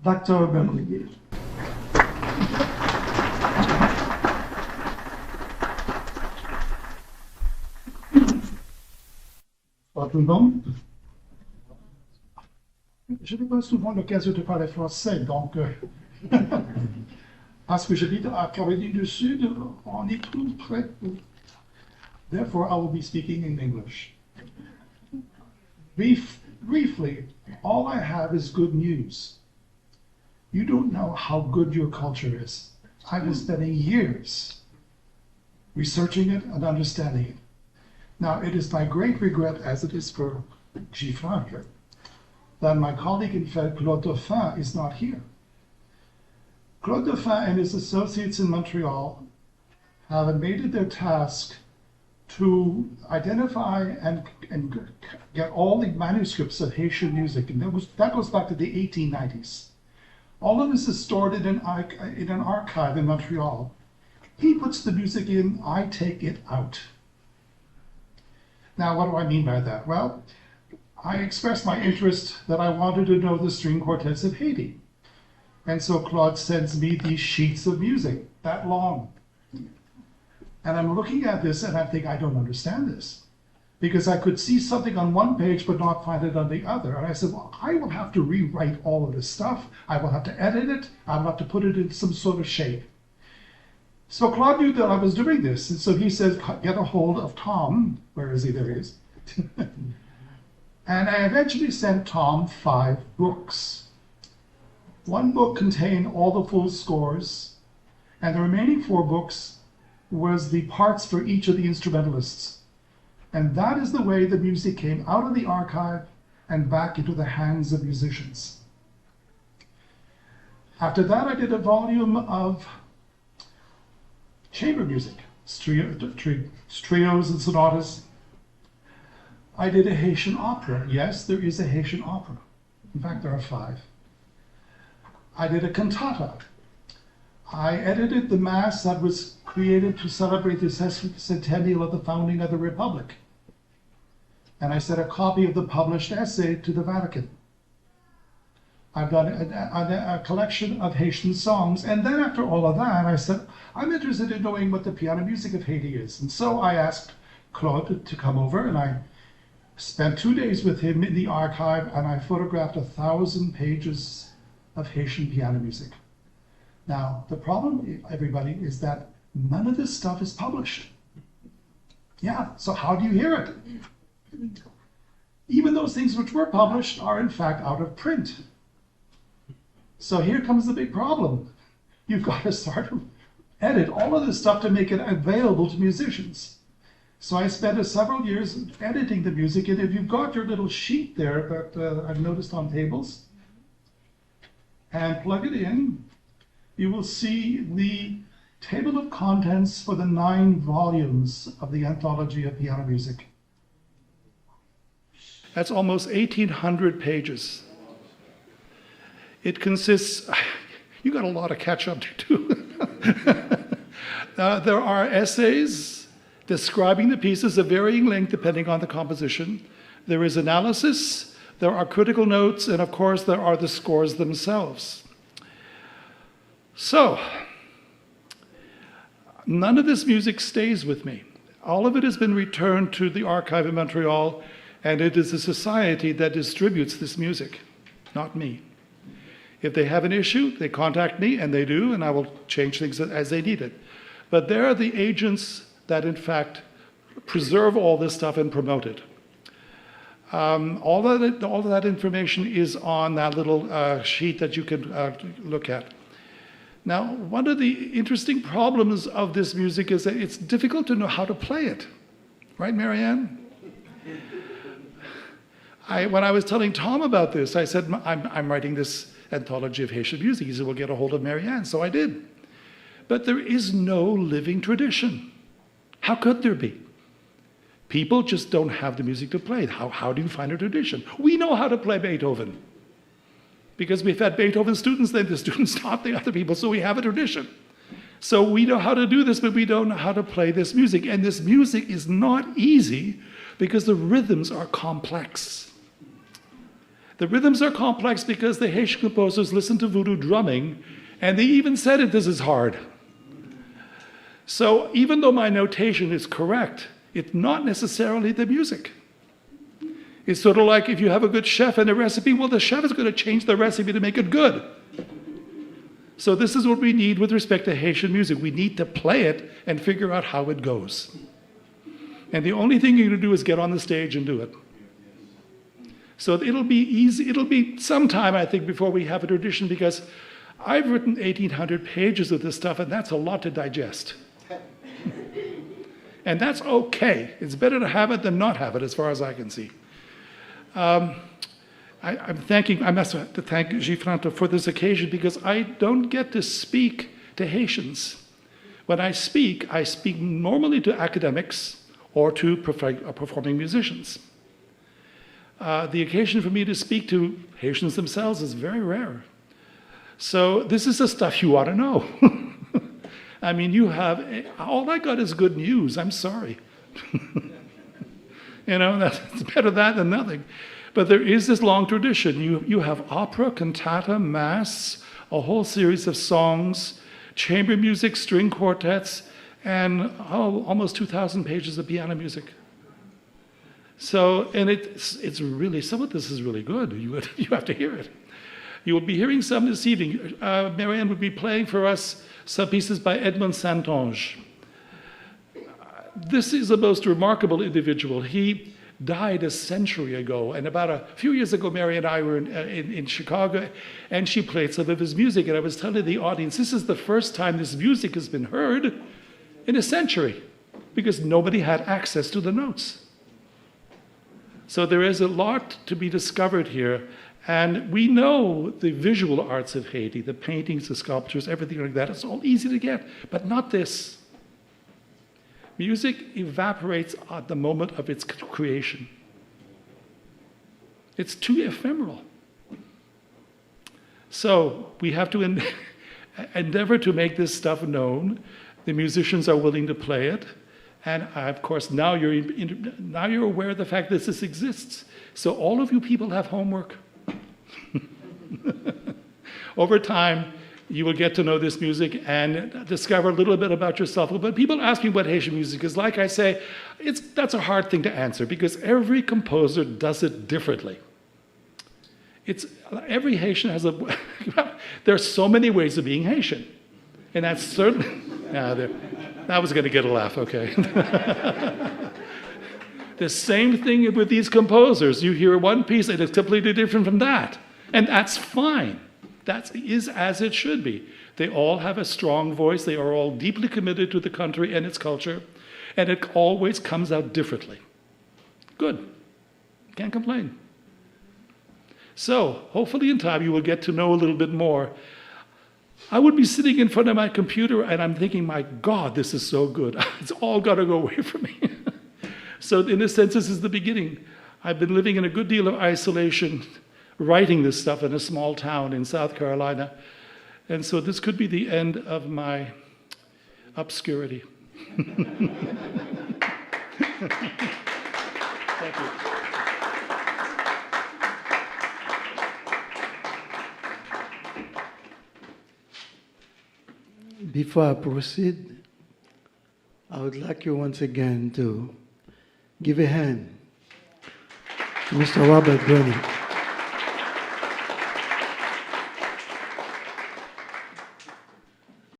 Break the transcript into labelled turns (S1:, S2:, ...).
S1: Dr. Grenier. Bonjour tout le monde. Je n'ai pas souvent l'occasion de parler français, donc parce que j'habite à Caroline du Sud, on y trouve près. Therefore, I will be speaking in English. Briefly, all I have is good news. You don't know how good your culture is. I've been spending years researching it and understanding it. Now, it is my great regret, as it is for Gifran here, that my colleague in fact, Claude Dauphin, is not here. Claude Dauphin and his associates in Montreal have made it their task to identify and get all the manuscripts of Haitian music, and that goes back to the 1890s. All of this is stored in an archive in Montreal. He puts the music in, I take it out. Now, what do I mean by that? Well, I expressed my interest that I wanted to know the string quartets of Haiti. And so Claude sends me these sheets of music, that long. And I'm looking at this and I think, I don't understand this. Because I could see something on one page but not find it on the other. And I said, well, I will have to rewrite all of this stuff. I will have to edit it. I'll have to put it in some sort of shape. So Claude knew that I was doing this. And so he said, get a hold of Tom. Where is he? There he is. And I eventually sent Tom 5 books. One book contained all the full scores, and the remaining 4 books was the parts for each of the instrumentalists. And that is the way the music came out of the archive and back into the hands of musicians. After that, I did a volume of chamber music, trios and sonatas. I did a Haitian opera. Yes, there is a Haitian opera. In fact, there are 5. I did a cantata. I edited the mass that was created to celebrate the centennial of the founding of the Republic. And I sent a copy of the published essay to the Vatican. I've done a collection of Haitian songs. And then after all of that, I said, I'm interested in knowing what the piano music of Haiti is. And so I asked Claude to come over, and I spent 2 days with him in the archive, and I photographed 1,000 pages of Haitian piano music. Now, the problem, everybody, is that none of this stuff is published. Yeah, so how do you hear it? Even those things which were published are in fact out of print. So here comes the big problem. You've got to start to edit all of this stuff to make it available to musicians. So I spent several years editing the music, and if you've got your little sheet there that I've noticed on tables, and plug it in, you will see the table of contents for the 9 volumes of the Anthology of Piano Music. That's almost 1,800 pages. It consists, you got a lot of catch up to do. There are essays describing the pieces of varying length depending on the composition. There is analysis, there are critical notes, and of course there are the scores themselves. So, none of this music stays with me. All of it has been returned to the archive in Montreal, and it is a society that distributes this music, not me. If they have an issue, they contact me, and they do, and I will change things as they need it. But they're the agents that, in fact, preserve all this stuff and promote it. All of that information is on that little sheet that you can look at. Now, one of the interesting problems of this music is that it's difficult to know how to play it. Right, Marianne? When I was telling Tom about this, I said, I'm writing this anthology of Haitian music. He said, well, get a hold of Marianne. So I did. But there is no living tradition. How could there be? People just don't have the music to play. How do you find a tradition? We know how to play Beethoven, because we've had Beethoven students, then the students taught the other people, so we have a tradition. So we know how to do this, but we don't know how to play this music. And this music is not easy because the rhythms are complex.
S2: The rhythms are complex because the Haitian composers listened to voodoo drumming, and they even said this is hard. So even though my notation is correct, it's not necessarily the music. It's sort of like if you have a good chef and a recipe, well, the chef is going to change the recipe to make it good. So this is what we need with respect to Haitian music. We need to play it and figure out how it goes. And the only thing you're going to do is get on the stage and do it. So it'll be easy. It'll be some time, I think, before we have a tradition, because I've written 1,800 pages of this stuff, and that's a lot to digest. And that's okay. It's better to have it than not have it, as far as I can see. I must have to thank Gifranto for this occasion, because I don't get to speak to Haitians. When I speak normally to academics or to performing musicians. The occasion for me to speak to Haitians themselves is very rare. So this is the stuff you ought to know. I mean, all I got is good news. I'm sorry. That's better that than nothing. But there is this long tradition. You have opera, cantata, mass, a whole series of songs, chamber music, string quartets, and almost 2,000 pages of piano music. So, and it's really, some of this is really good. You have to hear it. You will be hearing some this evening. Mirelle would be playing for us some pieces by Edmond Saintonge. This is the most remarkable individual. He died a century ago, and about a few years ago, Mary and I were in Chicago, and she played some of his music, and I was telling the audience, this is the first time this music has been heard in a century, because nobody had access to the notes. So there is a lot to be discovered here, and we know the visual arts of Haiti, the paintings, the sculptures, everything like that. It's all easy to get, but not this. Music evaporates at the moment of its creation. It's too ephemeral. So we have to endeavor to make this stuff known. The musicians are willing to play it. And of course, now you're aware of the fact that this exists. So all of you people have homework. Over time, you will get to know this music and discover a little bit about yourself. But people ask me what Haitian music is. Like I say, that's a hard thing to answer, because every composer does it differently. Every Haitian has there are so many ways of being Haitian. And that's certainly, that was going to get a laugh, okay. The same thing with these composers. You hear one piece and it's completely different from that. And that's fine. That is as it should be. They all have a strong voice. They are all deeply committed to the country and its culture. And it always comes out differently. Good. Can't complain. So, hopefully in time you will get to know a little bit more. I would be sitting in front of my computer and I'm thinking, my God, this is so good. It's all got to go away from me. So in a sense, this is the beginning. I've been living in a good deal of isolation, writing this stuff in a small town in South Carolina. And so this could be the end of my obscurity. Thank you.
S3: Before I proceed, I would like you once again to give a hand to Mr. Robert Grenier.